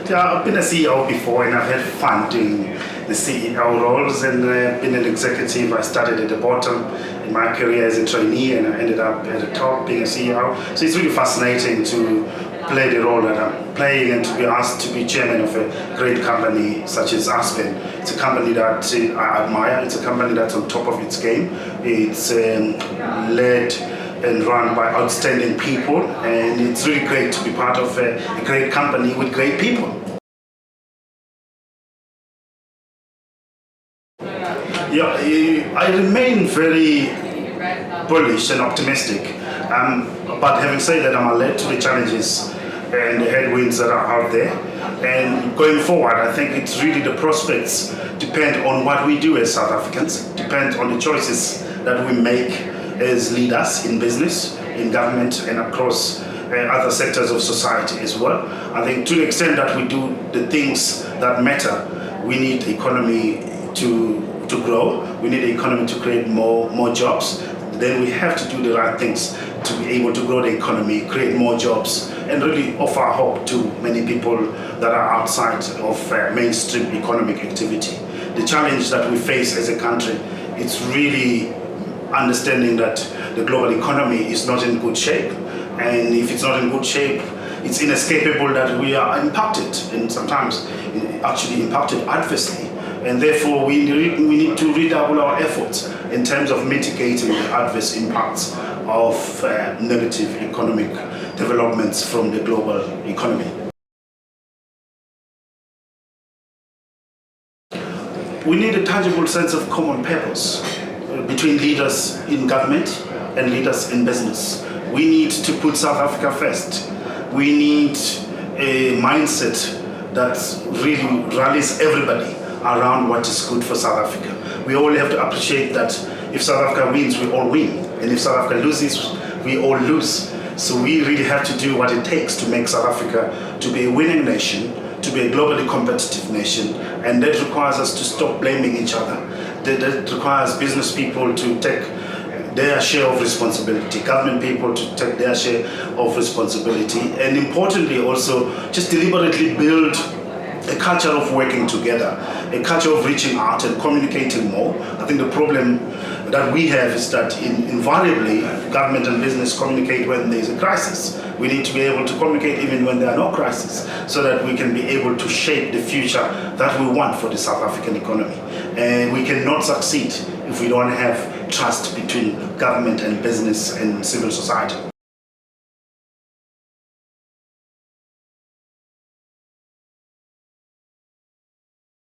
Yeah, I've been a CEO before and I've had fun doing the CEO roles and been an executive. I started at the bottom in my career as a trainee and I ended up at the top being a CEO. So it's really fascinating to play the role that I'm playing and to be asked to be chairman of a great company such as Aspen. It's a company that I admire. It's a company that's on top of its game. It's led and run by outstanding people, and it's really great to be part of a great company with great people. Yeah, I remain very bullish and optimistic, but having said that, I'm alert to the challenges and the headwinds that are out there. And going forward, I think it's really the prospects depend on what we do as South Africans, depend on the choices that we make as leaders in business, in government, and across other sectors of society as well. I think to the extent that we do the things that matter, we need the economy to grow, we need the economy to create more jobs. Then we have to do the right things to be able to grow the economy, create more jobs, and really offer hope to many people that are outside of mainstream economic activity. The challenge that we face as a country, it's really understanding that the global economy is not in good shape, and if it's not in good shape, it's inescapable that we are impacted, and sometimes actually impacted adversely, and therefore we need to redouble our efforts in terms of mitigating the adverse impacts of negative economic developments from the global economy. We need a tangible sense of common purpose between leaders in government and leaders in business. We need to put South Africa first. We need a mindset that really rallies everybody around what is good for South Africa. We all have to appreciate that if South Africa wins, we all win. And if South Africa loses, we all lose. So we really have to do what it takes to make South Africa to be a winning nation, to be a globally competitive nation, and that requires us to stop blaming each other. That requires business people to take their share of responsibility, government people to take their share of responsibility, and importantly also just deliberately build a culture of working together, a culture of reaching out and communicating more. I think the problem that we have is that invariably government and business communicate when there's a crisis. We need to be able to communicate even when there are no crises, so that we can be able to shape the future that we want for the South African economy. And we cannot succeed if we don't have trust between government and business and civil society.